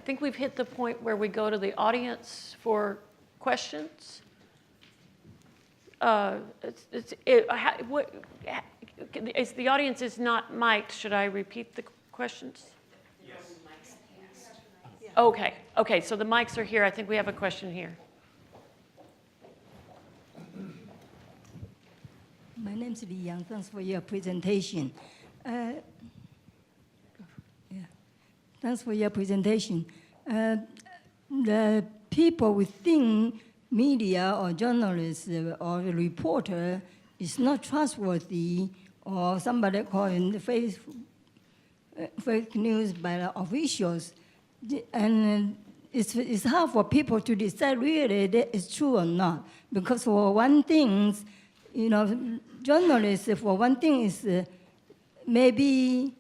think we've hit the point where we go to the audience for questions. If the audience is not mic'd, should I repeat the questions? Yes. Okay, so the mics are here. I think we have a question here. My name is Li Yang. Thanks for your presentation. Thanks for your presentation. The people within media or journalists or reporter is not trustworthy, or somebody calling fake news by the officials. And it's hard for people to decide really that it's true or not. Because for one thing, journalists, for one thing, is maybe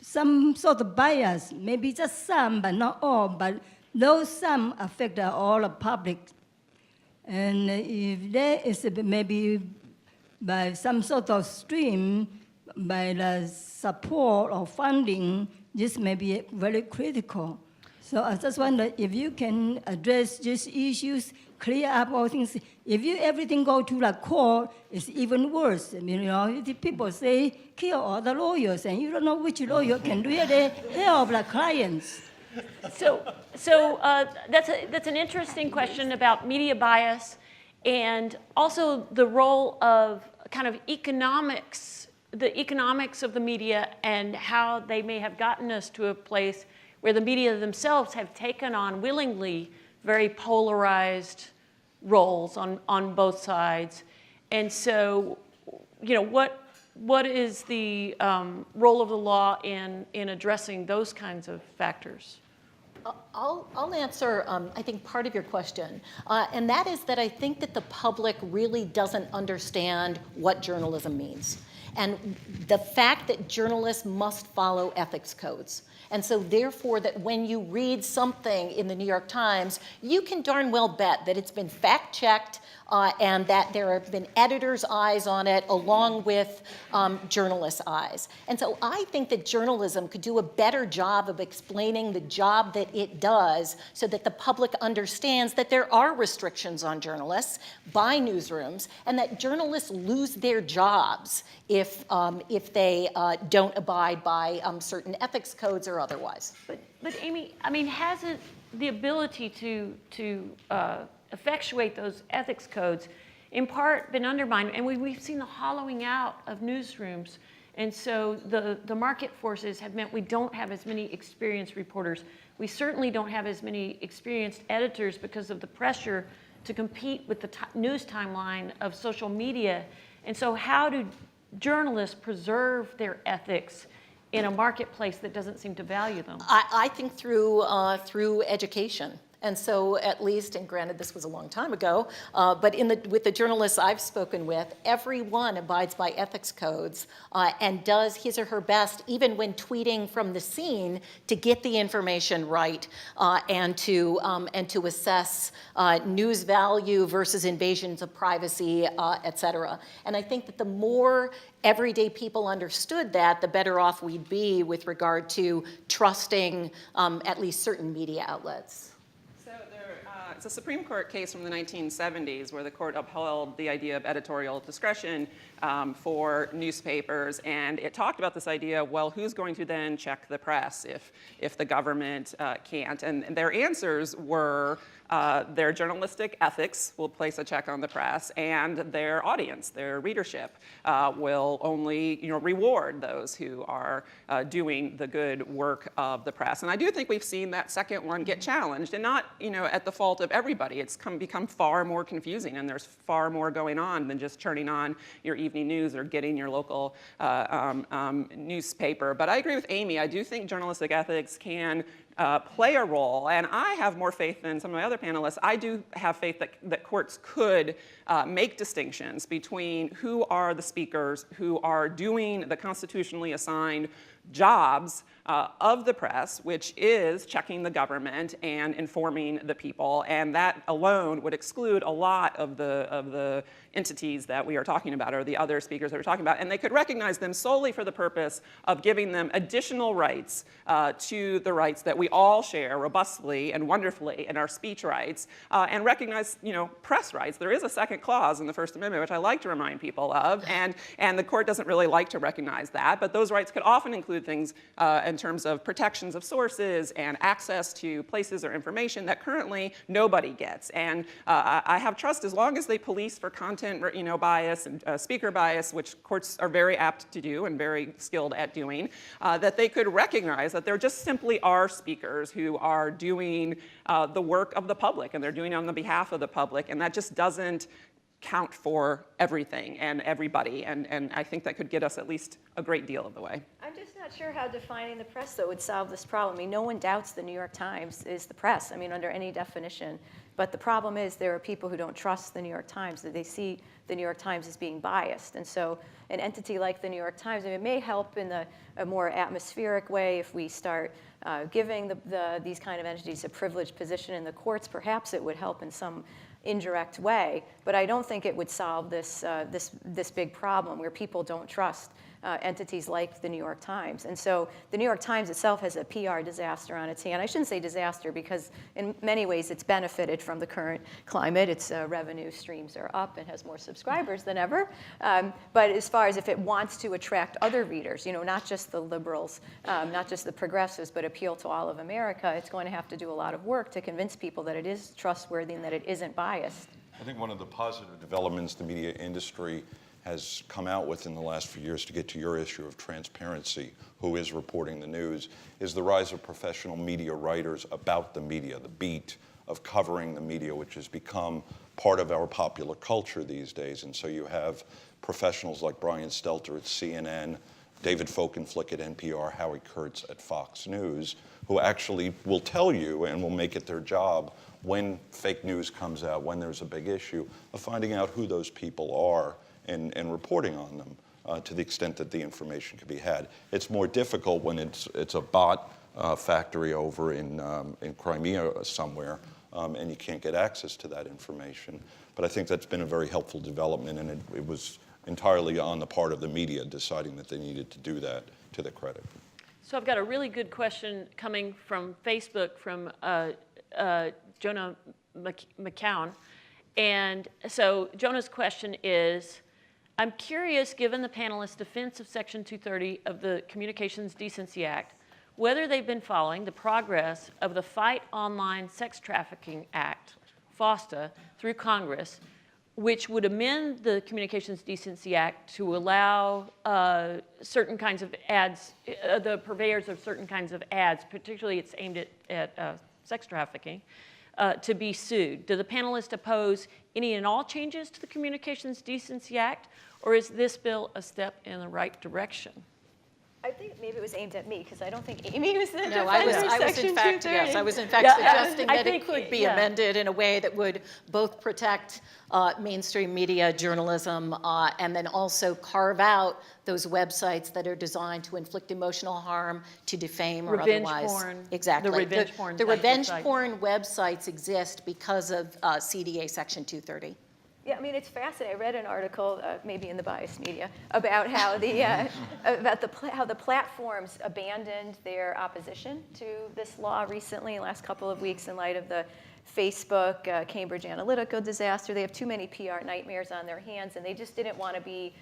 some sort of bias, maybe just some, but not all, but those some affect all the public. And if there is maybe by some sort of stream, by the support or funding, this may be very critical. So I just wonder if you can address these issues, clear up all things. If everything go to the court, it's even worse. The people say, kill all the lawyers, and you don't know which lawyer can really help the clients. So that's an interesting question about media bias, and also the role of kind of economics, the economics of the media, and how they may have gotten us to a place where the media themselves have taken on willingly very polarized roles on both sides. And so, what is the role of the law in addressing those kinds of factors? I'll answer, I think, part of your question. And that is that I think that the public really doesn't understand what journalism means. And the fact that journalists must follow ethics codes. And so therefore that when you read something in the New York Times, you can darn well bet that it's been fact-checked and that there have been editors' eyes on it along with journalists' eyes. And so I think that journalism could do a better job of explaining the job that it does so that the public understands that there are restrictions on journalists by newsrooms and that journalists lose their jobs if they don't abide by certain ethics codes or otherwise. But Amy, I mean, hasn't the ability to effectuate those ethics codes in part been undermined? And we've seen the hollowing out of newsrooms. And so the market forces have meant we don't have as many experienced reporters. We certainly don't have as many experienced editors because of the pressure to compete with the news timeline of social media. And so how do journalists preserve their ethics in a marketplace that doesn't seem to value them? I think through education. And so at least, and granted this was a long time ago, but with the journalists I've spoken with, everyone abides by ethics codes and does his or her best, even when tweeting from the scene, to get the information right and to assess news value versus invasions of privacy, et cetera. And I think that the more everyday people understood that, the better off we'd be with regard to trusting at least certain media outlets. It's a Supreme Court case from the 1970s where the court upheld the idea of editorial discretion for newspapers, and it talked about this idea of, well, who's going to then check the press if the government can't? And their answers were their journalistic ethics will place a check on the press, and their audience, their readership, will only reward those who are doing the good work of the press. And I do think we've seen that second one get challenged, and not at the fault of everybody. It's become far more confusing, and there's far more going on than just turning on your evening news or getting your local newspaper. But I agree with Amy. I do think journalistic ethics can play a role, and I have more faith than some of my other panelists. I do have faith that courts could make distinctions between who are the speakers who are doing the constitutionally assigned jobs of the press, which is checking the government and informing the people, and that alone would exclude a lot of the entities that we are talking about, or the other speakers that we're talking about, and they could recognize them solely for the purpose of giving them additional rights to the rights that we all share robustly and wonderfully in our speech rights, and recognize, press rights. There is a second clause in the First Amendment, which I like to remind people of, and the court doesn't really like to recognize that, but those rights could often include things in terms of protections of sources and access to places or information that currently nobody gets. And I have trust, as long as they police for content, bias and speaker bias, which courts are very apt to do and very skilled at doing, that they could recognize that there just simply are speakers who are doing the work of the public, and they're doing it on the behalf of the public, and that just doesn't count for everything and everybody, and I think that could get us at least a great deal of the way. I'm just not sure how defining the press, though, would solve this problem. I mean, no one doubts the New York Times is the press, I mean, under any definition. But the problem is there are people who don't trust the New York Times, that they see the New York Times as being biased. And so an entity like the New York Times, it may help in a more atmospheric way if we start giving these kind of entities a privileged position in the courts. Perhaps it would help in some indirect way, but I don't think it would solve this big problem where people don't trust entities like the New York Times. And so the New York Times itself has a PR disaster on its hand. I shouldn't say disaster because in many ways it's benefited from the current climate. Its revenue streams are up and has more subscribers than ever. But as far as if it wants to attract other readers, not just the liberals, not just the progressives, but appeal to all of America, it's going to have to do a lot of work to convince people that it is trustworthy and that it isn't biased. I think one of the positive developments the media industry has come out with in the last few years, to get to your issue of transparency, who is reporting the news, is the rise of professional media writers about the media, the beat of covering the media, which has become part of our popular culture these days. And so you have professionals like Brian Stelter at CNN, David Folkenflik at NPR, Howie Kurtz at Fox News, who actually will tell you and will make it their job when fake news comes out, when there's a big issue, of finding out who those people are and reporting on them to the extent that the information can be had. It's more difficult when it's a bot factory over in Crimea somewhere, and you can't get access to that information. But I think that's been a very helpful development, and it was entirely on the part of the media deciding that they needed to do that, to their credit. So I've got a really good question coming from Facebook from Jonah McCown. And so Jonah's question is, I'm curious, given the panelists' defense of Section 230 of the Communications Decency Act, whether they've been following the progress of the Fight Online Sex Trafficking Act, FOSTA, through Congress, which would amend the Communications Decency Act to allow certain kinds of ads, the purveyors of certain kinds of ads, particularly it's aimed at sex trafficking, to be sued. Do the panelists oppose any and all changes to the Communications Decency Act, or is this bill a step in the right direction? I think maybe it was aimed at me because I don't think Amy was the defender No, I was of in Section fact, 230. yes, I was in fact Yeah, suggesting I that think, it could be yeah. amended in a way that would both protect mainstream media journalism and then also carve out those websites that are designed to inflict emotional harm, to defame or Revenge otherwise. porn. Exactly. The revenge porn The type revenge website. porn websites exist because of CDA Section 230. Yeah, I mean, it's fascinating. I read an article, maybe in the biased media, about how how the platforms abandoned their opposition to this law recently, in the last couple of weeks, in light of the Facebook Cambridge Analytica disaster. They have too many PR nightmares on their hands, and they just didn't want to be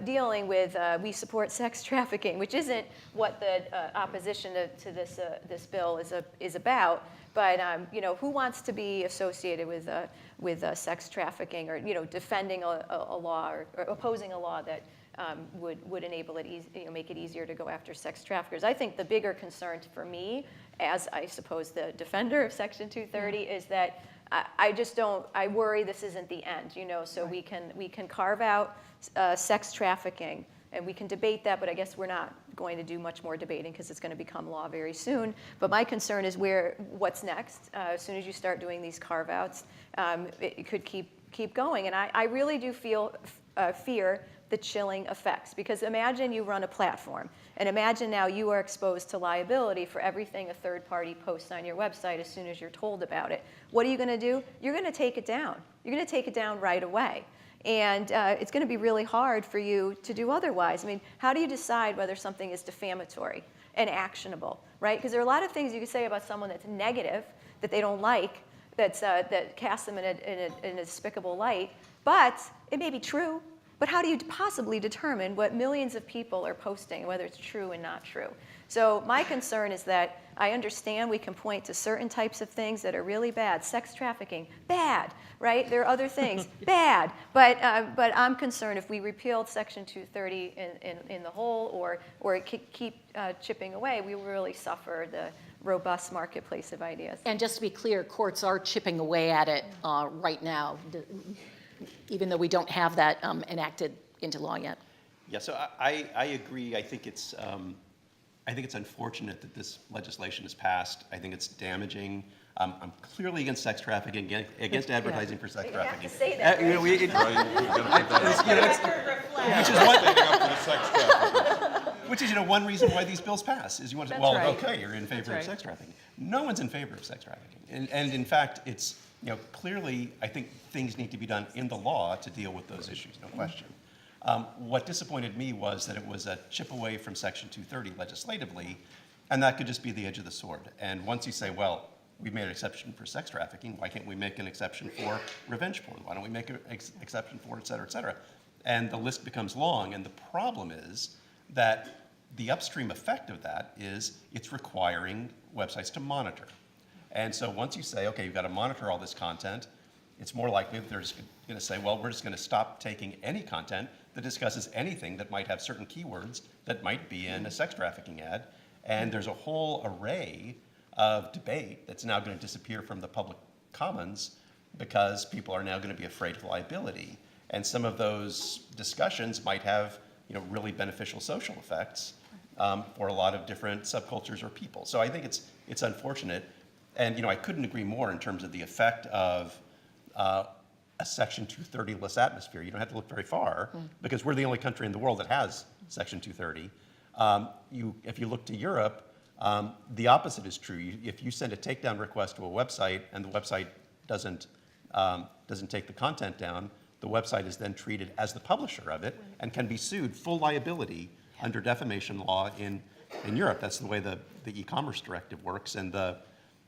dealing with we support sex trafficking, which isn't what the opposition to this bill is about. But who wants to be associated with sex trafficking, or defending a law or opposing a law that would enable it, make it easier to go after sex traffickers? I think the bigger concern for me, as I suppose the defender of Section 230, is that I worry this isn't the end. So we can carve out sex trafficking, and we can debate that, but I guess we're not going to do much more debating because it's going to become law very soon. But my concern is what's next. As soon as you start doing these carve-outs, it could keep going. And I really do fear the chilling effects, because imagine you run a platform, and imagine now you are exposed to liability for everything a third party posts on your website as soon as you're told about it. What are you going to do? You're going to take it down. You're going to take it down right away. And it's going to be really hard for you to do otherwise. I mean, how do you decide whether something is defamatory and actionable, right? Because there are a lot of things you can say about someone that's negative, that they don't like, that casts them in a despicable light. But it may be true. But how do you possibly determine what millions of people are posting, whether it's true and not true? So my concern is that I understand we can point to certain types of things that are really bad. Sex trafficking, bad, right? There are other things, bad. But I'm concerned if we repealed Section 230 in the whole or keep chipping away, we will really suffer the robust marketplace of ideas. And just to be clear, courts are chipping away at it right now, even though we don't have that enacted into law yet. Yeah, so I agree. I think it's unfortunate that this legislation is passed. I think it's damaging. I'm clearly against sex trafficking, against advertising for sex trafficking. You have to say that. You know, Right, you're gonna put that which is one reason why these bills pass is you want to say, That's well, right. okay, you're in favor of right. sex trafficking. No one's in favor of sex trafficking, and in fact, it's clearly I think things need to be done in the law to deal with those issues, no question. What disappointed me was that it was a chip away from Section 230 legislatively, and that could just be the edge of the sword. And once you say, well, we made an exception for sex trafficking, why can't we make an exception for revenge porn? Why don't we make an exception for et cetera, et cetera? And the list becomes long, and the problem is that the upstream effect of that is it's requiring websites to monitor. And so once you say, okay, you've got to monitor all this content, it's more likely that they're just going to say, well, we're just going to stop taking any content that discusses anything that might have certain keywords that might be in a sex trafficking ad. And there's a whole array of debate that's now going to disappear from the public commons because people are now going to be afraid of liability. And some of those discussions might have really beneficial social effects for a lot of different subcultures or people. So I think it's unfortunate. And I couldn't agree more in terms of the effect of a Section 230-less atmosphere. You don't have to look very far because we're the only country in the world that has Section 230. If you look to Europe, the opposite is true. If you send a takedown request to a website and the website doesn't take the content down, the website is then treated as the publisher of it and can be sued full liability under defamation law in Europe. That's the way the e-commerce directive works, and the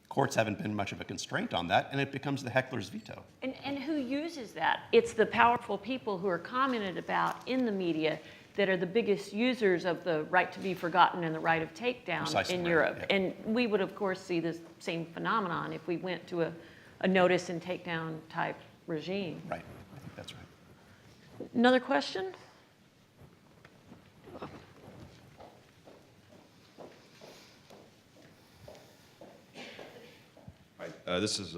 courts haven't been much of a constraint on that, and it becomes the heckler's veto. And who uses that? It's the powerful people who are commented about in the media that are the biggest users of the right to be forgotten and the right of takedown Precisely in right, Europe. yeah. And we would, of course, see the same phenomenon if we went to a notice and takedown type regime. Right, I think that's right. Another question? This is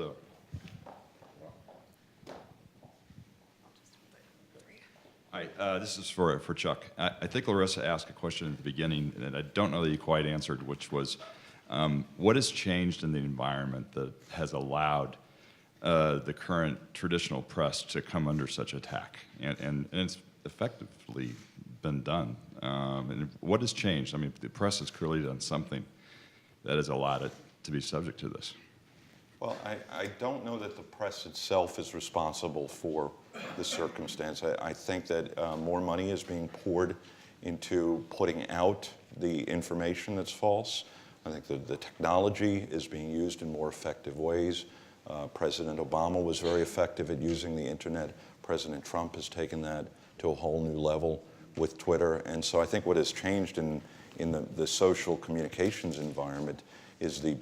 this is for Chuck. I think Lyrissa asked a question at the beginning that I don't know that you quite answered, which was, what has changed in the environment that has allowed the current traditional press to come under such attack? And it's effectively been done. And what has changed? I mean, the press has clearly done something that has allowed it to be subject to this. Well, I don't know that the press itself is responsible for the circumstance. I think that more money is being poured into putting out the information that's false. I think that the technology is being used in more effective ways. President Obama was very effective at using the internet. President Trump has taken that to a whole new level with Twitter. And so I think what has changed in the social communications environment is the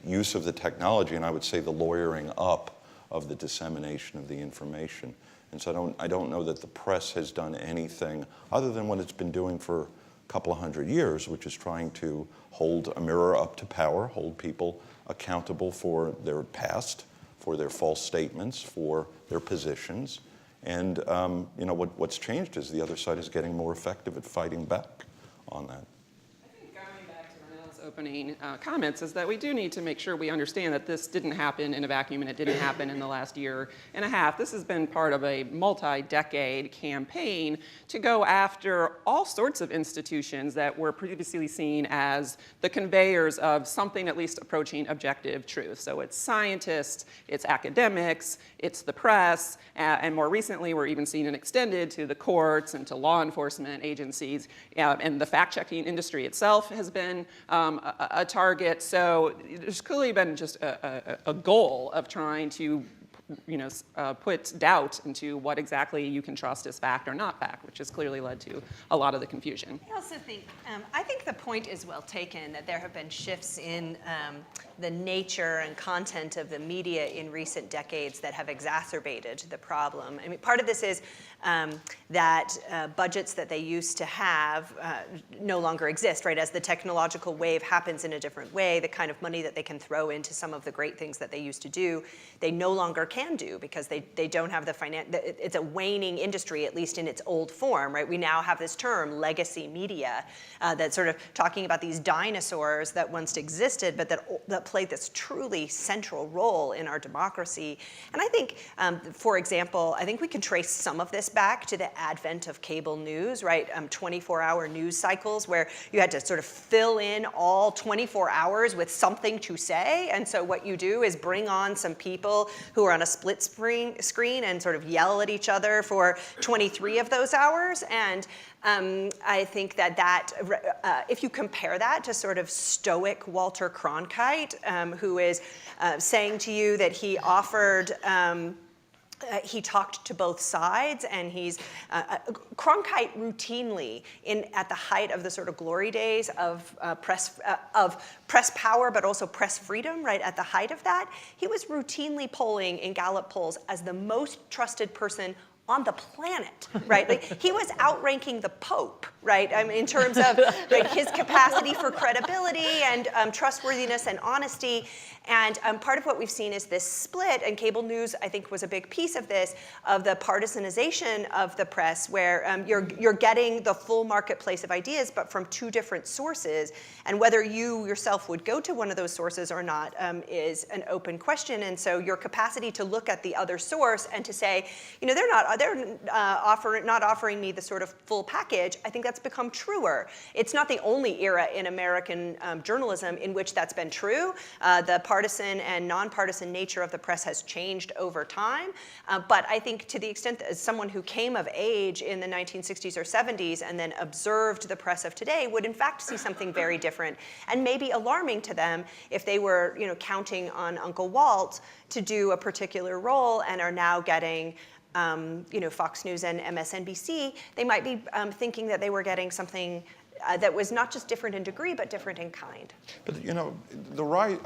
use of the technology, and I would say the lawyering up of the dissemination of the information. And so I don't know that the press has done anything other than what it's been doing for a couple of hundred years, which is trying to hold a mirror up to power, hold people accountable for their past, for their false statements, for their positions. And what's changed is the other side is getting more effective at fighting back on that. I think going back to Ronnell's opening comments is that we do need to make sure we understand that this didn't happen in a vacuum and it didn't happen in the last year and a half. This has been part of a multi-decade campaign to go after all sorts of institutions that were previously seen as the conveyors of something at least approaching objective truth. So it's scientists, it's academics, it's the press, and more recently we're even seeing it extended to the courts and to law enforcement agencies, and the fact-checking industry itself has been a target. So there's clearly been just a goal of trying to put doubt into what exactly you can trust as fact or not fact, which has clearly led to a lot of the confusion. I also think, I think the point is well taken that there have been shifts in the nature and content of the media in recent decades that have exacerbated the problem. I mean, part of this is that budgets that they used to have no longer exist, right? As the technological wave happens in a different way, the kind of money that they can throw into some of the great things that they used to do, they no longer can do because they don't have the it's a waning industry, at least in its old form, right? We now have this term, legacy media, that's sort of talking about these dinosaurs that once existed, but that played this truly central role in our democracy. And I think, for example, I think we can trace some of this back to the advent of cable news, right? 24-hour news cycles where you had to sort of fill in all 24 hours with something to say. And so what you do is bring on some people who are on a split screen and sort of yell at each other for 23 of those hours. And I think that if you compare that to sort of stoic Walter Cronkite, who is saying to you that he offered, he talked to both sides, and he's Cronkite routinely, at the height of the sort of glory days of press power, but also press freedom, right at the height of that, he was routinely polling in Gallup polls as the most trusted person on the planet, right? Like, he was outranking the Pope, right? I mean, in terms of like, his capacity for credibility and trustworthiness and honesty. And part of what we've seen is this split, and cable news, I think, was a big piece of this, of the partisanization of the press, where you're getting the full marketplace of ideas, but from two different sources. And whether you yourself would go to one of those sources or not is an open question. And so your capacity to look at the other source and to say, they're not offering me the sort of full package, I think that's become truer. It's not the only era in American journalism in which that's been true. The partisan and nonpartisan nature of the press has changed over time. But I think to the extent that as someone who came of age in the 1960s or 70s and then observed the press of today would in fact see something very different, and maybe alarming to them if they were counting on Uncle Walt to do a particular role and are now getting Fox News and MSNBC, they might be thinking that they were getting something that was not just different in degree, but different in kind. But the right,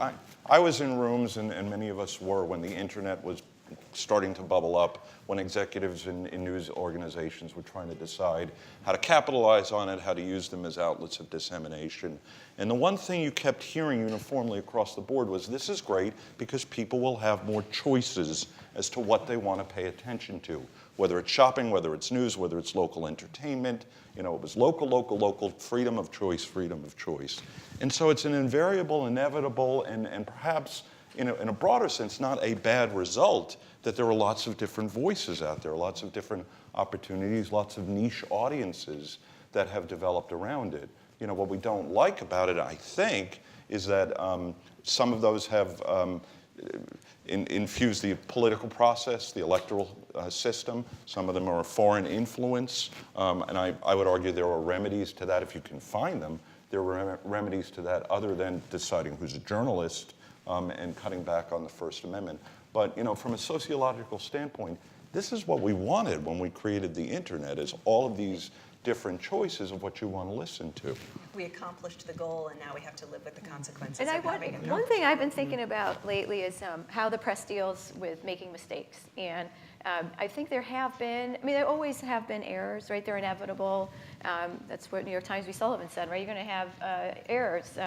I was in rooms, and many of us were, when the internet was starting to bubble up, when executives in news organizations were trying to decide how to capitalize on it, how to use them as outlets of dissemination. And the one thing you kept hearing uniformly across the board was, this is great because people will have more choices as to what they want to pay attention to, whether it's shopping, whether it's news, whether it's local entertainment. It was local, freedom of choice. And so it's an invariable, inevitable, and perhaps in a broader sense, not a bad result that there are lots of different voices out there, lots of different opportunities, lots of niche audiences that have developed around it. What we don't like about it, I think, is that some of those have infused the political process, the electoral system. Some of them are a foreign influence, and I would argue there are remedies to that if you can find them. There are remedies to that other than deciding who's a journalist and cutting back on the First Amendment. But from a sociological standpoint, this is what we wanted when we created the internet, is all of these different choices of what you want to listen to. We accomplished the goal, and now we have to live with the consequences And of having it. one thing I've been thinking about lately is how the press deals with making mistakes. And I think there always have been errors, right? They're inevitable. That's what New York Times v. Sullivan said, right? You're going to have errors.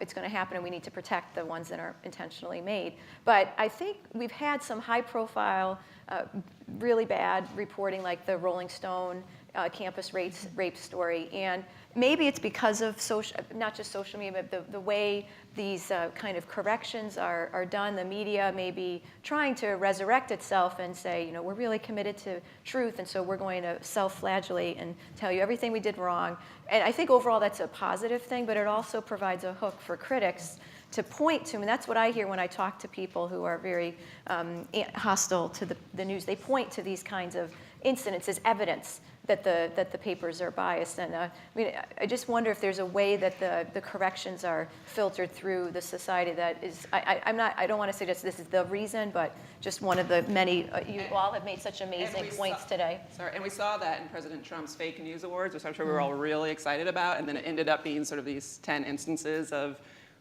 It's going to happen, and we need to protect the ones that are intentionally made. But I think we've had some high-profile, really bad reporting, like the Rolling Stone campus rape story. And maybe it's because of not just social media, but the way these kind of corrections are done. The media may be trying to resurrect itself and say, you know, we're really committed to truth, and so we're going to self-flagellate and tell you everything we did wrong. And I think overall that's a positive thing, but it also provides a hook for critics to point to, and that's what I hear when I talk to people who are very hostile to the news. They point to these kinds of incidents as evidence that the papers are biased. And I mean, I just wonder if there's a way that the corrections are filtered through the society that is, I don't want to say this is the reason, but just one of the many, you all have made such amazing points today. Sorry, and we saw that in President Trump's fake news awards, which I'm sure we were all really excited about, and then it ended up being sort of these 10 instances of,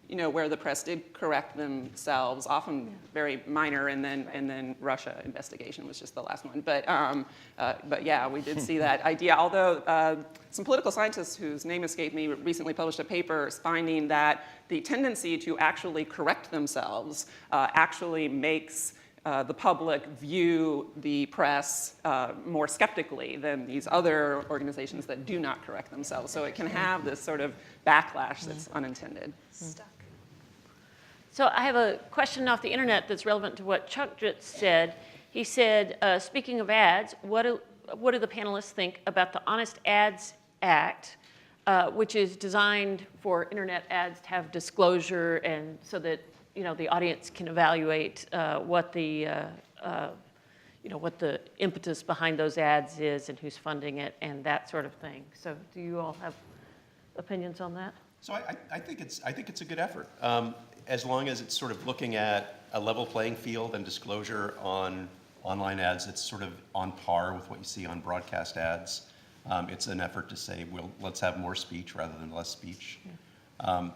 you know, where the press did correct themselves, often very minor, and then Russia investigation was just the last one. But yeah, we did see that idea. Although some political scientists whose name escaped me recently published a paper finding that the tendency to actually correct themselves actually makes the public view the press more skeptically than these other organizations that do not correct themselves. So it can have this sort of backlash that's unintended. So I have a question off the internet that's relevant to what Chuck just said. He said, speaking of ads, what do the panelists think about the Honest Ads Act, which is designed for internet ads to have disclosure and so that, you know, the audience can evaluate what the impetus behind those ads is and who's funding it and that sort of thing. So do you all have opinions on that? So I think it's a good effort, as long as it's sort of looking at a level playing field and disclosure on online ads. It's sort of on par with what you see on broadcast ads. It's an effort to say, well, let's have more speech rather than less speech. I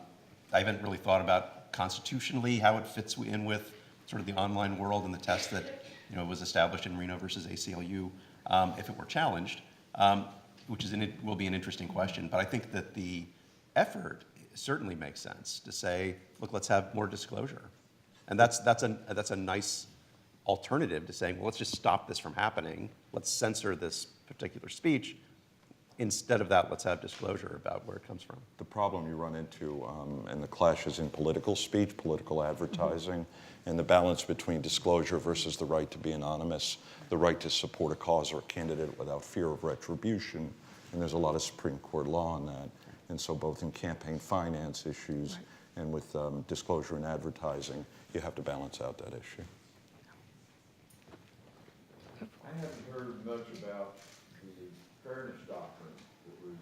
haven't really thought about constitutionally how it fits in with sort of the online world and the test that, you know, was established in Reno versus ACLU, if it were challenged, which will be an interesting question. But I think that the effort certainly makes sense to say, look, let's have more disclosure. And that's a nice alternative to saying, well, let's just stop this from happening. Let's censor this particular speech. Instead of that, let's have disclosure about where it comes from. The problem you run into, and the clashes in political speech, political advertising, and the balance between disclosure versus the right to be anonymous, the right to support a cause or a candidate without fear of retribution. And there's a lot of Supreme Court law on that. And so both in campaign finance issues and with disclosure in advertising, you have to balance out that issue. I haven't heard much about the Fairness Doctrine that was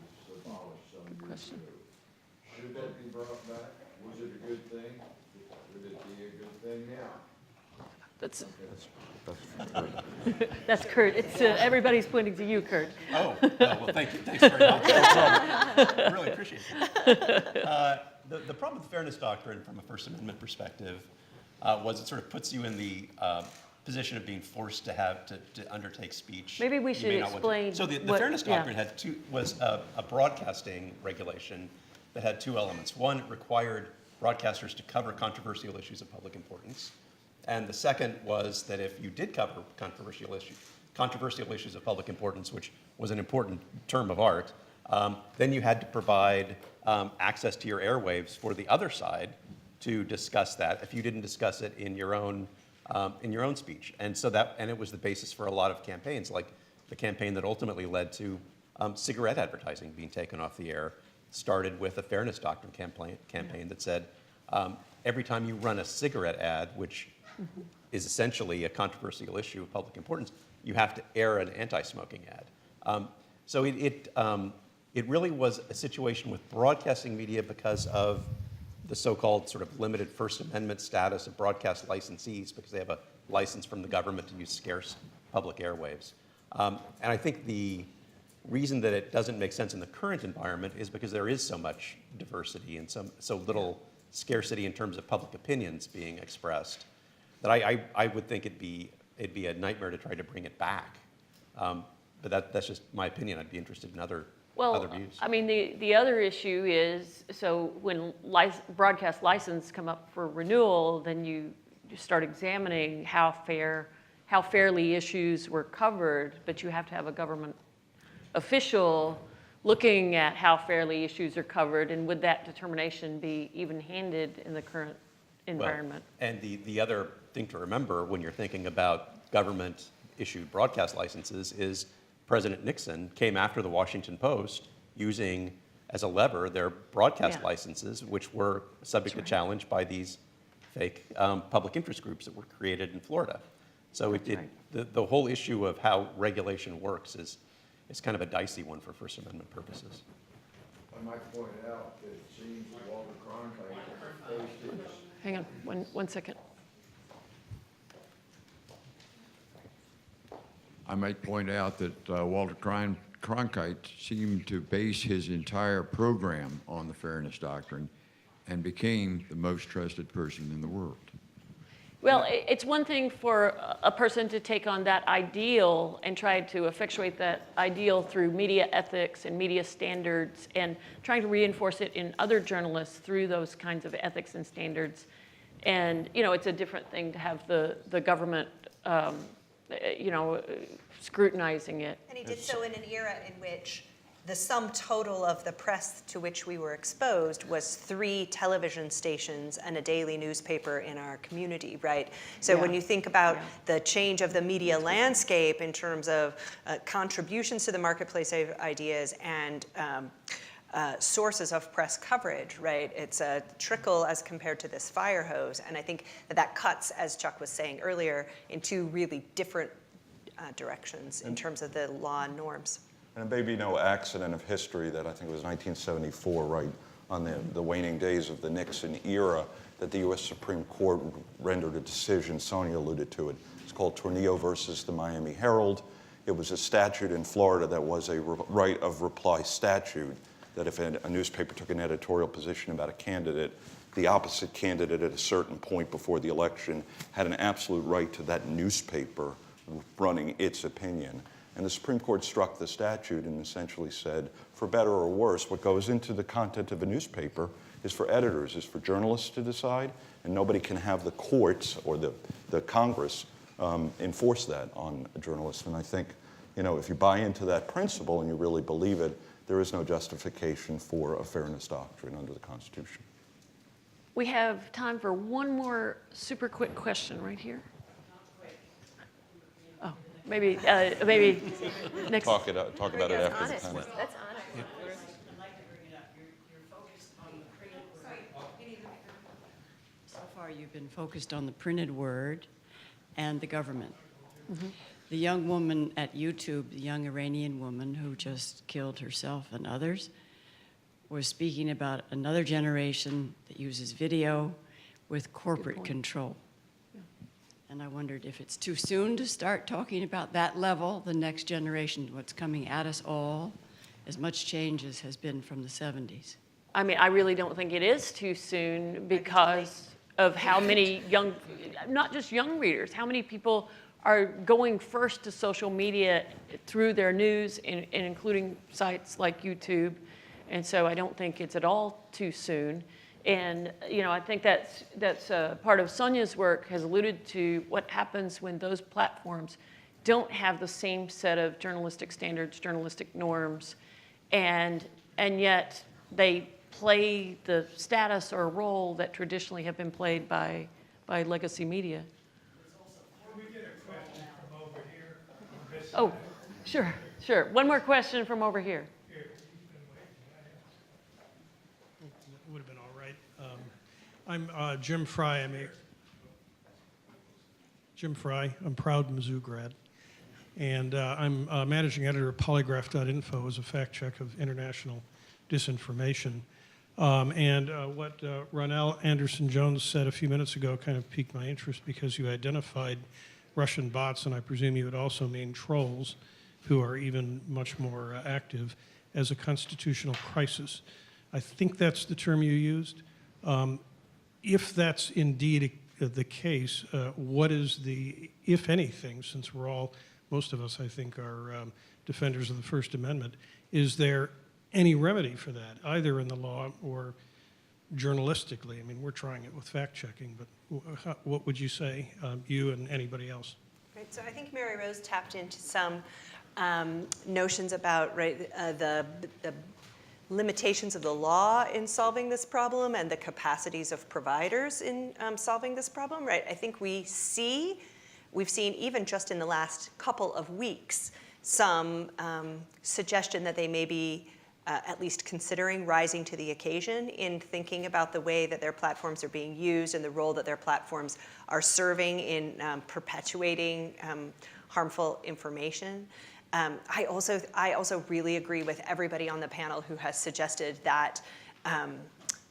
abolished some years ago. Should that be brought back? Was it a good thing? Would it be a good thing now? That's That's that's Kurt. It's everybody's pointing to you, Kurt. Oh, well, thank you. Thanks very much. I really appreciate it. The problem with the Fairness Doctrine from a First Amendment perspective was it sort of puts you in the position of being forced to undertake speech. Maybe we should explain. So the Fairness Doctrine was a broadcasting regulation that had two elements. One, it required broadcasters to cover controversial issues of public importance. And the second was that if you did cover controversial issues of public importance, which was an important term of art, then you had to provide access to your airwaves for the other side to discuss that if you didn't discuss it in your own speech. And so it was the basis for a lot of campaigns, like the campaign that ultimately led to cigarette advertising being taken off the air, started with a Fairness Doctrine campaign that said every time you run a cigarette ad, which is essentially a controversial issue of public importance, you have to air an anti-smoking ad. So it really was a situation with broadcasting media because of the so-called sort of limited First Amendment status of broadcast licensees, because they have a license from the government to use scarce public airwaves. And I think the reason that it doesn't make sense in the current environment is because there is so much diversity and so little scarcity in terms of public opinions being expressed, that I would think it'd be a nightmare to try to bring it back. But that's just my opinion. I'd be interested in other views. I mean, the other issue is, so when broadcast license come up for renewal, then you start examining how fairly issues were covered, but you have to have a government official looking at how fairly issues are covered, and would that determination be even-handed in the current environment? Well, and the other thing to remember when you're thinking about government-issued broadcast licenses is President Nixon came after the Washington Post using as a lever their broadcast licenses, which were subject to challenge by these fake public interest groups that were created in Florida. So the whole issue of how regulation works is kind of a dicey one for First Amendment purposes. I might point out that it seems Walter Cronkite posted. Hang on, one second. I might point out that Walter Cronkite seemed to base his entire program on the Fairness Doctrine and became the most trusted person in the world. Well, it's one thing for a person to take on that ideal and try to effectuate that ideal through media ethics and media standards and trying to reinforce it in other journalists through those kinds of ethics and standards. And, you know, it's a different thing to have the government, you know, scrutinizing it. And he did so in an era in which the sum total of the press to which we were exposed was 3 television stations and a daily newspaper in our community, right? So when you think about the change of the media landscape in terms of contributions to the marketplace of ideas and sources of press coverage, right? It's a trickle as compared to this fire hose. And I think that cuts, as Chuck was saying earlier, in 2 really different directions in terms of the law and norms. And it may be no accident of history that I think it was 1974, right, on the waning days of the Nixon era, that the U.S. Supreme Court rendered a decision. Sonja alluded to it. It's called Tornillo versus the Miami Herald. It was a statute in Florida that was a right of reply statute, that if a newspaper took an editorial position about a candidate, the opposite candidate at a certain point before the election had an absolute right to that newspaper running its opinion. And the Supreme Court struck the statute and essentially said, for better or worse, what goes into the content of a newspaper is for editors, is for journalists to decide, and nobody can have the courts or the Congress enforce that on a journalist. And I think, you know, if you buy into that principle and you really believe it, there is no justification for a fairness doctrine under the Constitution. We have time for one more super quick question right here. Oh, maybe next. Talk about it after the That's panel. honest. I'd like to bring it up. You're focused on the printed word. So far, you've been focused on the printed word and the government. Mm-hmm. The young woman at YouTube, the young Iranian woman who just killed herself and others, was speaking about another generation that uses video with corporate control. And I wondered if it's too soon to start talking about that level, the next generation, what's coming at us all, as much change as has been from the 70s. I mean, I really don't think it is too soon because of how many young, not just young readers, how many people are going first to social media through their news, and including sites like YouTube. And so I don't think it's at all too soon. And, you know, I think that's part of Sonja's work has alluded to what happens when those platforms don't have the same set of journalistic standards, journalistic norms, and yet they play the status or role that traditionally have been played by legacy media. Can we get a question from over here? Oh, sure. One more question from over here. Would have been all right. I'm Jim Fry. Jim Fry. I'm proud Mizzou grad. And I'm managing editor of polygraph.info as a fact check of international disinformation. What Ronnell Andersen Jones said a few minutes ago kind of piqued my interest because you identified Russian bots, and I presume you would also mean trolls, who are even much more active, as a constitutional crisis. I think that's the term you used. If that's indeed the case, what is the, if anything, since most of us, I think, are defenders of the First Amendment, is there any remedy for that, either in the law or journalistically? I mean, we're trying it with fact-checking, but what would you say, you and anybody else? Right, so I think Mary Rose tapped into some notions about the limitations of the law in solving this problem and the capacities of providers in solving this problem, right? I think we've seen even just in the last couple of weeks some suggestion that they may be at least considering rising to the occasion in thinking about the way that their platforms are being used and the role that their platforms are serving in perpetuating harmful information. I also really agree with everybody on the panel who has suggested that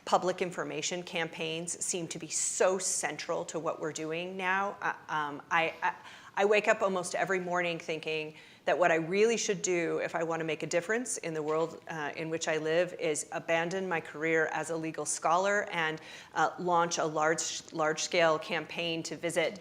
public information campaigns seem to be so central to what we're doing now. I wake up almost every morning thinking that what I really should do if I want to make a difference in the world in which I live is abandon my career as a legal scholar and launch a large-scale campaign to visit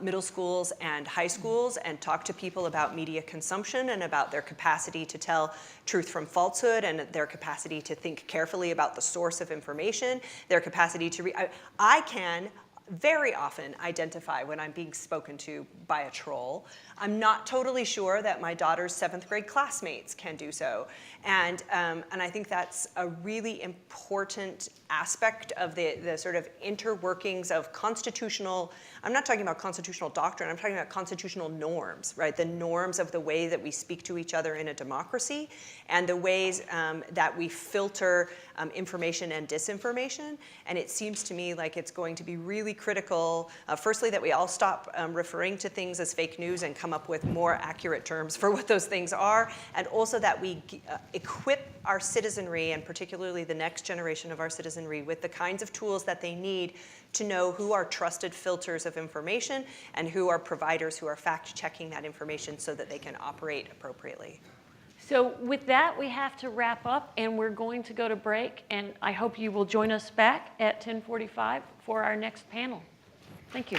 middle schools and high schools and talk to people about media consumption and about their capacity to tell truth from falsehood and their capacity to think carefully about the source of information, their capacity to I can very often identify when I'm being spoken to by a troll. I'm not totally sure that my daughter's 7th grade classmates can do so. And I think that's a really important aspect of the sort of interworkings of constitutional, I'm not talking about constitutional doctrine, I'm talking about constitutional norms, right? The norms of the way that we speak to each other in a democracy and the ways that we filter information and disinformation. And it seems to me like it's going to be really critical, firstly, that we all stop referring to things as fake news and come up with more accurate terms for what those things are, and also that we equip our citizenry, and particularly the next generation of our citizenry, with the kinds of tools that they need to know who are trusted filters of information and who are providers who are fact-checking that information so that they can operate appropriately. So with that, we have to wrap up, and we're going to go to break, and I hope you will join us back at 10:45 for our next panel. Thank you.